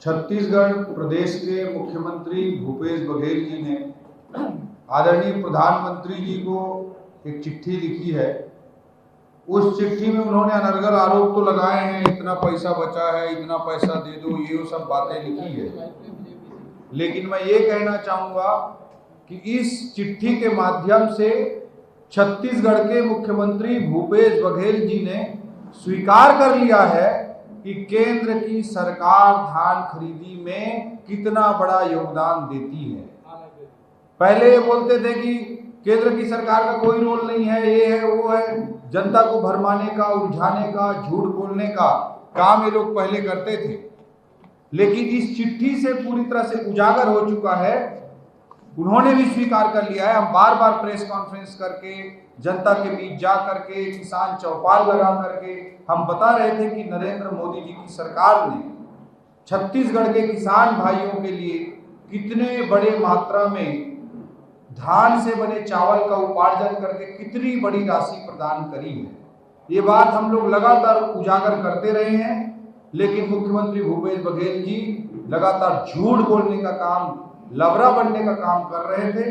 छत्तीसगढ़ प्रदेश के मुख्यमंत्री भूपेश बघेल जी ने आदरणीय प्रधानमंत्री जी को एक चिट्ठी लिखी है। उस चिट्ठी में उन्होंने अनर्गल आरोप तो लगाए हैं, इतना पैसा बचा है, इतना पैसा दे दो, ये सब बातें लिखी है। लेकिन मैं ये कहना चाहूँगा कि इस चिट्ठी के माध्यम से छत्तीसगढ़ के मुख्यमंत्री भूपेश बघेल जी ने स्वीकार कर लिया है कि केंद्र की सरकार धान खरीदी में कितना बड़ा योगदान देती है। पहले ये बोलते थे कि केंद्र की सरकार का कोई रोल नहीं है, ये है वो है, जनता को भरमाने का, उलझाने का, झूठ बोलने का काम ये लोग पहले करते थे। लेकिन इस चिट्ठी से पूरी तरह से उजागर हो चुका है, उन्होंने भी स्वीकार कर लिया है। हम बार बार प्रेस कॉन्फ्रेंस करके, जनता के बीच जा करके, किसान चौपाल लगा करके हम बता रहे थे कि नरेंद्र मोदी जी की सरकार ने छत्तीसगढ़ के किसान भाइयों के लिए कितने बड़े मात्रा में धान से बने चावल का उपार्जन करके कितनी बड़ी राशि प्रदान करी है। ये बात हम लोग लगातार उजागर करते रहे हैं, लेकिन मुख्यमंत्री भूपेश बघेल जी लगातार झूठ बोलने का काम, लबरा बनने का काम कर रहे थे।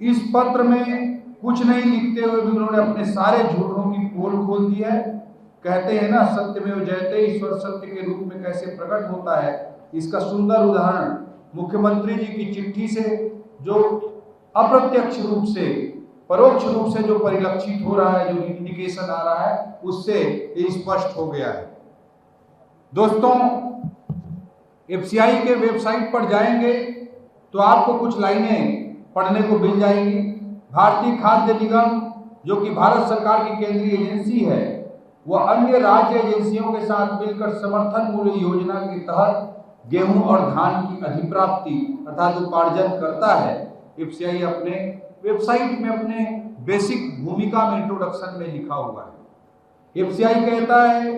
इस पत्र में कुछ नहीं लिखते हुए भी उन्होंने अपने सारे झूठों की पोल खोल दी है। कहते हैं ना, सत्यमेव जयते, ईश्वर सत्य के रूप में कैसे प्रकट होता है, इसका सुंदर उदाहरण मुख्यमंत्री जी की चिट्ठी से जो अप्रत्यक्ष रूप से, परोक्ष रूप से जो परिलक्षित हो रहा है, जो इंडिकेशन आ रहा है, उससे ये स्पष्ट हो गया है। दोस्तों, एफसीआई के वेबसाइट पर जाएंगे तो आपको कुछ लाइनें पढ़ने को मिल जाएंगी। भारतीय खाद्य निगम, जो कि भारत सरकार की केंद्रीय एजेंसी है, वह अन्य राज्य एजेंसियों के साथ मिलकर समर्थन मूल्य योजना के तहत गेहूं और धान की अधिप्राप्ति अर्थात उपार्जन करता है। एफसीआई अपने वेबसाइट में अपने बेसिक भूमिका में इंट्रोडक्शन में लिखा हुआ है। एफसीआई कहता है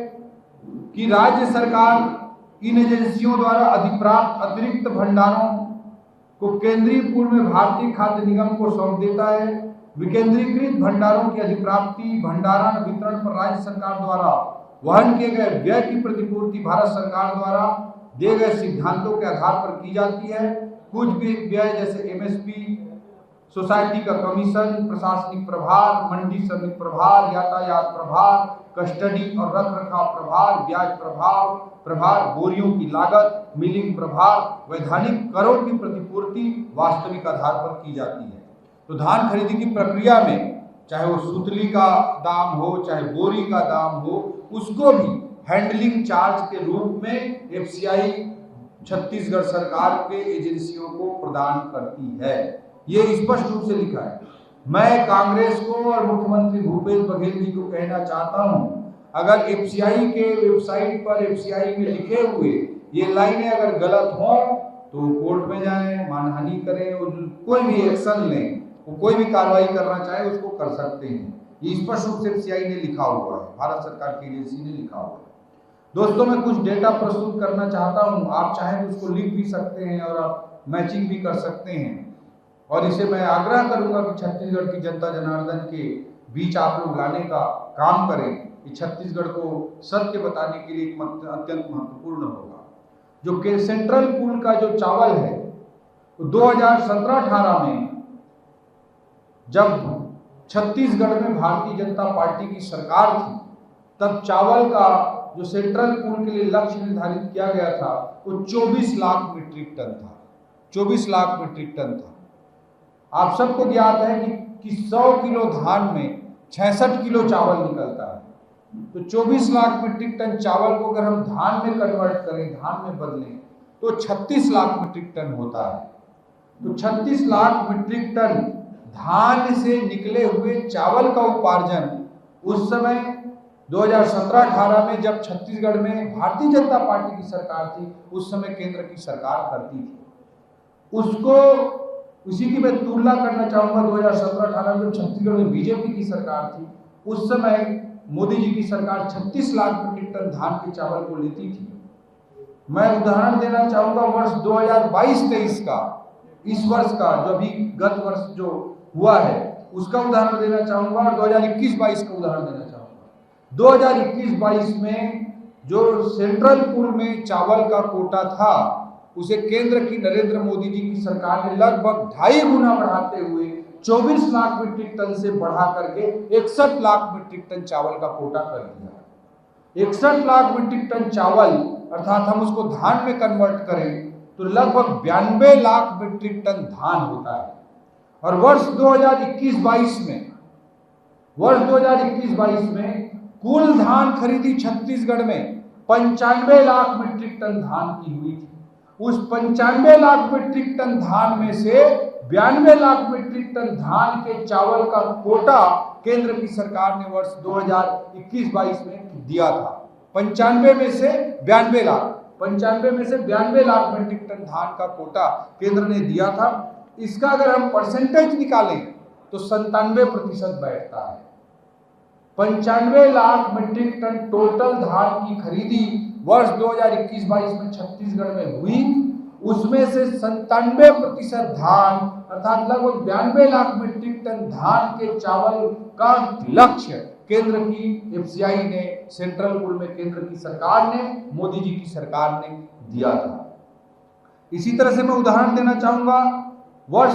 कि राज्य सरकार इन एजेंसियों द्वारा अधिप्राप्त अतिरिक्त भंडारों को केंद्रीय पूल में भारतीय खाद्य निगम को सौंप देता है। विकेंद्रीकृत भंडारों की अधिप्राप्ति, भंडारण, वितरण पर राज्य सरकार द्वारा वहन किए गए व्यय की प्रतिपूर्ति भारत सरकार द्वारा दिए गए सिद्धांतों के आधार पर की जाती है। कुछ भी व्यय जैसे एमएसपी, सोसाइटी का कमीशन, प्रशासनिक प्रभार, मंडी समिति प्रभार, यातायात प्रभार, कस्टडी और रख रखाव प्रभार, ब्याज प्रभार, बोरियों की लागत, मिलिंग प्रभार, वैधानिक करों की प्रतिपूर्ति वास्तविक आधार पर की जाती है। तो धान खरीदी की प्रक्रिया में चाहे वो सुतली का दाम हो, चाहे बोरी का दाम हो, उसको भी हैंडलिंग चार्ज के रूप में एफसीआई छत्तीसगढ़ सरकार के एजेंसियों को प्रदान करती है। ये स्पष्ट रूप से लिखा है। मैं कांग्रेस को और मुख्यमंत्री भूपेश बघेल जी को कहना चाहता हूं, अगर एफसीआई के वेबसाइट पर एफसीआई में लिखे हुए ये लाइनें अगर गलत हों तो कोर्ट में जाएं, मानहानि करें, कोई भी एक्शन लें, वो कोई भी कार्रवाई करना चाहे उसको कर सकते हैं। ये स्पष्ट रूप से एफसीआई ने लिखा हुआ है, भारत सरकार की एजेंसी ने लिखा हुआ है। दोस्तों, मैं कुछ डेटा प्रस्तुत करना चाहता हूं, आप चाहें तो उसको लिख भी सकते हैं और आप मैचिंग भी कर सकते हैं। और इसे मैं आग्रह करूंगा कि छत्तीसगढ़ की जनता जनार्दन के बीच आप लोग लाने का काम करें। कि छत्तीसगढ़ को सत्य बताने के लिए अत्यंत महत्वपूर्ण होगा। जो कि सेंट्रल पूल का जो चावल है, तो 2017-18 में जब छत्तीसगढ़ में भारतीय जनता पार्टी की सरकार थी, तब चावल का जो सेंट्रल पूल के लिए लक्ष्य निर्धारित किया गया था वो 24 लाख मीट्रिक टन था। 24 लाख मीट्रिक टन था। आप सबको ज्ञात है कि 100 किलो धान में 66 किलो चावल निकलता है। तो 24 लाख मीट्रिक टन चावल को अगर हम धान में कन्वर्ट करें, धान में बदलें, तो 36 लाख मीट्रिक टन होता है। तो 36 लाख मीट्रिक टन धान से निकले हुए चावल का उपार्जन उस समय 2017-18 में जब छत्तीसगढ़ में भारतीय जनता पार्टी की सरकार थी, उस समय केंद्र की सरकार करती थी। उसको उसी की मैं तुलना करना चाहूंगा 2017-18 में छत्तीसगढ़ में बीजेपी की सरकार थी। उस समय मोदी जी की सरकार 36 लाख मीट्रिक टन धान के चावल को लेती थी। मैं उदाहरण देना चाहूंगा वर्ष 2022-23 का, इस वर्ष का जो अभी गत वर्ष जो हुआ है उसका उदाहरण देना चाहूंगा और 2021-22 का उदाहरण देना चाहूंगा। 2021-22 में जो सेंट्रल पूल में चावल का कोटा था उसे केंद्र की नरेंद्र मोदी जी की सरकार ने लगभग 2.5 गुना बढ़ाते हुए 24 लाख मीट्रिक टन से बढ़ा करके 61 लाख मीट्रिक टन चावल का कोटा कर दिया। 61 लाख मीट्रिक टन चावल अर्थात हम उसको धान में कन्वर्ट करें तो लगभग 92 लाख मीट्रिक टन धान होता है। और वर्ष 2021-22 में कुल धान खरीदी छत्तीसगढ़ में 95 लाख मीट्रिक टन धान की हुई थी। उस 95 लाख मीट्रिक टन धान में से 92 लाख मीट्रिक टन धान के चावल का कोटा केंद्र की सरकार ने वर्ष 2021-22 में दिया था। 95 में से 92 लाख मीट्रिक टन धान का कोटा केंद्र ने दिया था। इसका अगर हम परसेंटेज निकालें तो 97% बैठता है। 95 लाख मीट्रिक टन टोटल धान की खरीदी वर्ष 2021-22 में छत्तीसगढ़ में हुई, उसमें से 97% धान अर्थात लगभग 92 लाख मीट्रिक टन धान के चावल का लक्ष्य केंद्र की एफसीआई ने, सेंट्रल पूल में केंद्र की सरकार ने, मोदी जी की सरकार ने दिया था। इसी तरह से मैं उदाहरण देना चाहूंगा वर्ष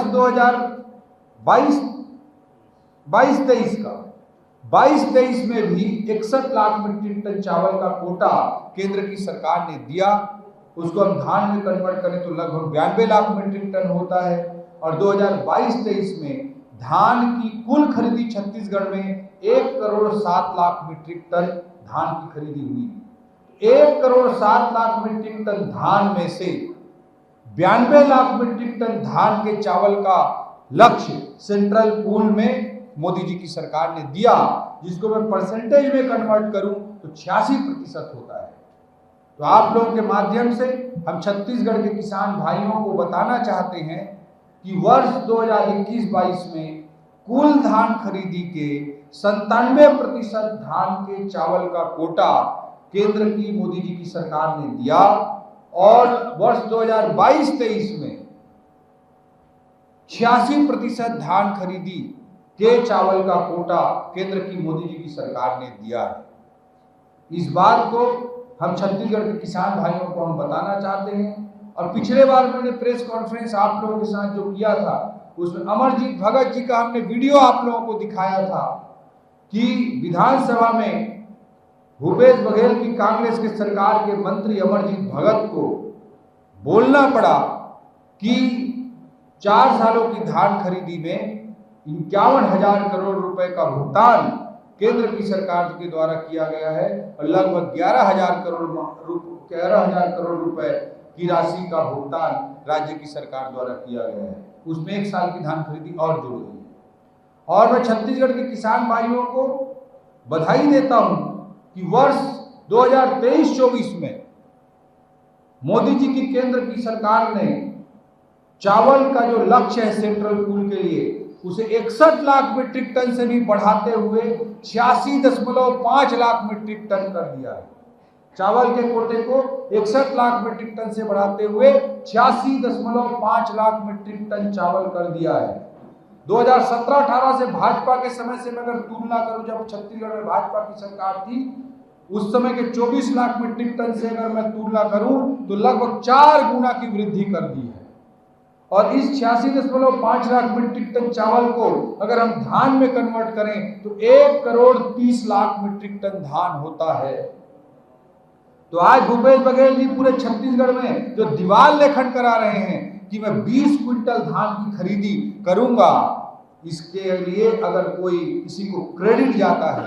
22-23 में भी 61 लाख मीट्रिक टन चावल का कोटा केंद्र की सरकार ने दिया। उसको हम धान में कन्वर्ट करें तो लगभग 92 लाख मीट्रिक टन होता है। और 2022-23 में धान की कुल खरीदी छत्तीसगढ़ में 1,07,00,000 मीट्रिक टन धान की खरीदी हुई। 1,07,00,000 मीट्रिक टन धान में से 92 लाख मीट्रिक टन धान के चावल का लक्ष्य सेंट्रल पूल में मोदी जी की सरकार ने दिया, जिसको मैं परसेंटेज में कन्वर्ट करूं तो 86% होता है। तो आप लोगों के माध्यम से हम छत्तीसगढ़ के किसान भाइयों को बताना चाहते हैं कि वर्ष 2021-22 में कुल धान खरीदी के 97% धान के चावल का कोटा केंद्र की मोदी जी की सरकार ने दिया और वर्ष 2022-23 में 86% धान खरीदी के चावल का कोटा केंद्र की मोदी जी की सरकार ने दिया है। इस बात को हम छत्तीसगढ़ के किसान भाइयों को हम बताना चाहते हैं। और पिछले बार मैंने प्रेस कॉन्फ्रेंस आप लोगों के साथ जो किया था उसमें अमरजीत भगत जी का हमने वीडियो आप लोगों को दिखाया था कि विधानसभा में भूपेश बघेल की कांग्रेस के सरकार के मंत्री अमरजीत भगत को बोलना पड़ा कि 4 सालों की धान खरीदी में 51,000 करोड़ रुपए का भुगतान केंद्र की सरकार के द्वारा किया गया है और लगभग 11,000 करोड़ रुपए की राशि का भुगतान राज्य की सरकार द्वारा किया गया है। उसमें 1 साल की धान खरीदी और जुड़ गई है। और मैं छत्तीसगढ़ के किसान भाइयों को बधाई देता हूं कि वर्ष 2023-24 में मोदी जी की केंद्र की सरकार ने चावल का जो लक्ष्य है सेंट्रल पूल के लिए उसे 61 लाख मीट्रिक टन से भी बढ़ाते हुए 86.5 लाख मीट्रिक टन कर दिया है। चावल के कोटे को 61 लाख मीट्रिक टन से बढ़ाते हुए 86.5 लाख मीट्रिक टन चावल कर दिया है। 2017-18 से भाजपा के समय से मैं अगर तुलना करूं, जब छत्तीसगढ़ में भाजपा की सरकार थी, उस समय के 24 लाख मीट्रिक टन से अगर मैं तुलना करूं तो लगभग 4 गुना की वृद्धि कर दी है। और इस 86.5 लाख मीट्रिक टन चावल को अगर हम धान में कन्वर्ट करें तो 1,30,00,000 मीट्रिक टन धान होता है। तो आज भूपेश बघेल जी पूरे छत्तीसगढ़ में जो दीवार लेखन करा रहे हैं कि मैं 20 क्विंटल धान की खरीदी करूंगा, इसके लिए अगर कोई किसी को क्रेडिट जाता है,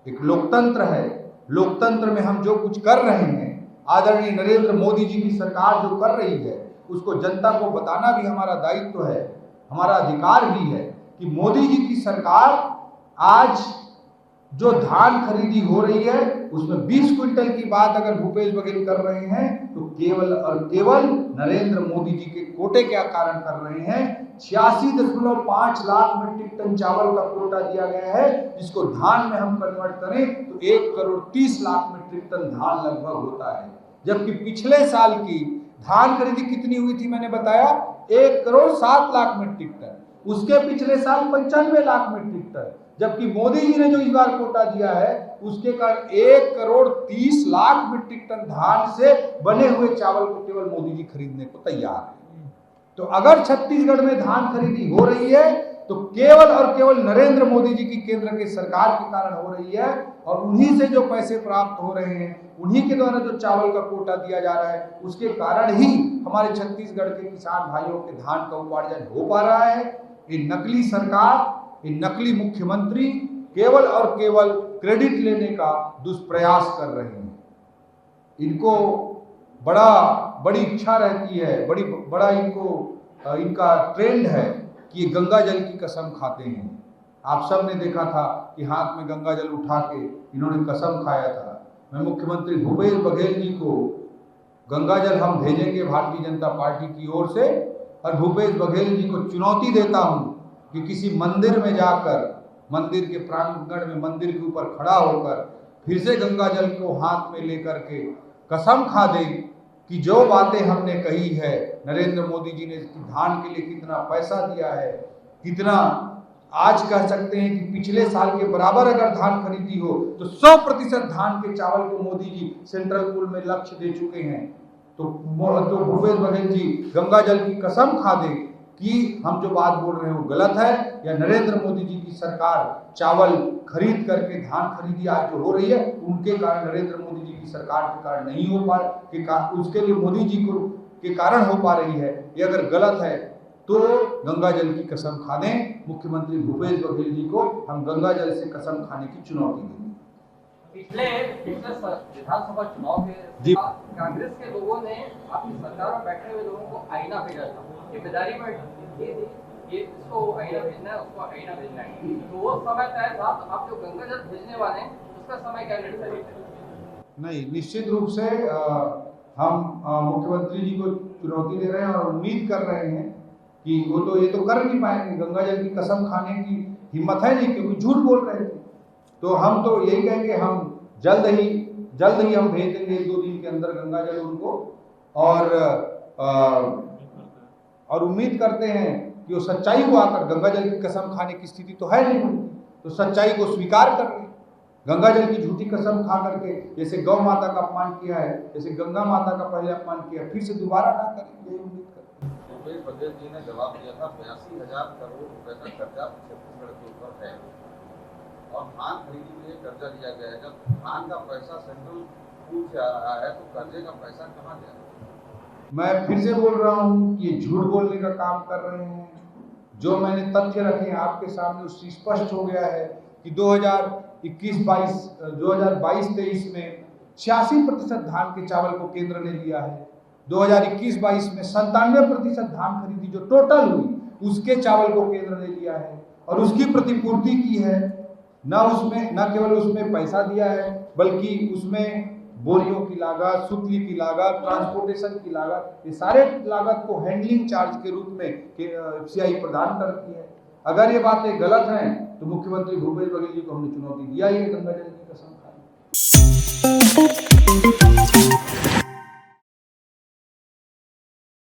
एक लोकतंत्र है, लोकतंत्र में हम जो कुछ कर रहे हैं, आदरणीय नरेंद्र मोदी जी की सरकार जो कर रही है उसको जनता को बताना भी हमारा दायित्व है, हमारा अधिकार भी है कि मोदी जी की सरकार आज जो धान खरीदी हो रही है उसमें 20 क्विंटल की बात अगर भूपेश बघेल कर रहे हैं तो केवल और केवल नरेंद्र मोदी जी के कोटे के कारण कर रहे हैं। 86.5 लाख मीट्रिक टन चावल का कोटा दिया गया है, जिसको धान में हम कन्वर्ट करें तो 1,30,00,000 मीट्रिक टन धान लगभग होता है। जबकि पिछले साल की धान खरीदी कितनी हुई थी मैंने बताया 1,07,00,000 मीट्रिक टन, उसके पिछले साल 95 लाख मीट्रिक टन। जबकि मोदी जी ने जो इस बार कोटा दिया है उसके कारण 1,30,00,000 मीट्रिक टन धान से बने हुए चावल को केवल मोदी जी खरीदने को तैयार है। तो अगर छत्तीसगढ़ में धान खरीदी हो रही है तो केवल और केवल नरेंद्र मोदी जी की केंद्र की सरकार के कारण हो रही है, और उन्हीं से जो पैसे प्राप्त हो रहे हैं, उन्हीं के द्वारा जो चावल का कोटा दिया जा रहा है, उसके कारण ही हमारे छत्तीसगढ़ के किसान भाइयों के धान का उपार्जन हो पा रहा है। ये नकली सरकार, ये नकली मुख्यमंत्री केवल और केवल क्रेडिट लेने का दुष्प्रयास कर रहे हैं। इनको बड़ी इच्छा रहती है, बड़ा इनका ट्रेंड है कि ये गंगा जल की कसम खाते हैं। आप सब ने देखा था कि हाथ में गंगा जल उठा के इन्होंने कसम खाया था। मैं मुख्यमंत्री भूपेश बघेल जी को गंगा जल हम भेजेंगे भारतीय जनता पार्टी की ओर से, और भूपेश बघेल जी को चुनौती देता हूं कि किसी मंदिर में जाकर, मंदिर के प्रांगण में मंदिर के ऊपर खड़ा होकर फिर से गंगा जल को हाथ में लेकर के कसम खा दे कि जो बातें हमने कही है, नरेंद्र मोदी जी ने धान के लिए कितना पैसा दिया है, कितना आज कह सकते हैं कि पिछले साल के बराबर अगर धान खरीदी हो तो 100% धान के चावल को मोदी जी सेंट्रल पूल में लक्ष्य दे चुके हैं। तो भूपेश बघेल जी गंगा जल की कसम खा दे कि हम जो बात बोल रहे हैं वो गलत है, या नरेंद्र मोदी जी की सरकार चावल खरीद करके धान खरीदी आज जो हो रही है उनके कारण, नरेंद्र मोदी जी की सरकार के कारण नहीं हो पा, उसके लिए मोदी जी को के कारण हो पा रही है। ये अगर गलत है तो गंगा जल की कसम खा दें। मुख्यमंत्री भूपेश बघेल जी को हम गंगा जल से कसम खाने की चुनौती देंगे। पिछले विधानसभा चुनाव जी कांग्रेस के लोगों ने अपनी सरकार में बैठे हुए लोगों को आईना भेजा था, जिम्मेदारी में ये इसको आईना भेजना है, उसको आईना भेजना है, तो वो समय तय था। तो आप जो गंगा जल भेजने वाले हैं उसका समय क्या निर्धारित है? नहीं, निश्चित रूप से हम मुख्यमंत्री जी को चुनौती दे रहे हैं और उम्मीद कर रहे हैं कि वो तो ये तो कर नहीं पाएंगे, गंगा जल की कसम खाने की हिम्मत है नहीं, क्योंकि झूठ बोल रहे थे। तो हम तो यही कहेंगे, हम जल्द ही हम भेज देंगे 1-2 दिन के अंदर गंगा जल उनको, और उम्मीद करते हैं कि वो सच्चाई को आकर, गंगा जल की कसम खाने की स्थिति तो है नहीं, तो सच्चाई को स्वीकार कर ले। गंगा जल की झूठी कसम खा करके जैसे गौ माता का अपमान किया है, जैसे गंगा माता का पहले अपमान किया, फिर से दोबारा ना करें, यही उम्मीद करते हैं। भूपेश बघेल जी ने जवाब दिया था 82,000 करोड़ रुपए का कर्जा छत्तीसगढ़ के ऊपर है, और धान खरीदी के लिए कर्जा लिया गया है। जब धान का पैसा सेंट्रल पूल से आ रहा है तो कर्जे का पैसा कहाँ गया? मैं फिर से बोल रहा हूँ कि ये झूठ बोलने का काम कर रहे हैं। जो मैंने तथ्य रखे हैं आपके सामने उससे स्पष्ट हो गया है कि 2022-23 में 86% धान के चावल को केंद्र ने लिया है। 2021-22 में 97% धान खरीदी जो टोटल हुई उसके चावल को केंद्र ने लिया है और उसकी प्रतिपूर्ति की है। न केवल उसमें पैसा दिया है, बल्कि उसमें बोरियों की लागत, सुतली की लागत, ट्रांसपोर्टेशन की लागत, ये सारे लागत को हैंडलिंग चार्ज के रूप में एफसीआई प्रदान करती है। अगर ये बातें गलत हैं तो मुख्यमंत्री भूपेश बघेल जी को हमने चुनौती दिया ही है, गंगा जल की कसम खाई।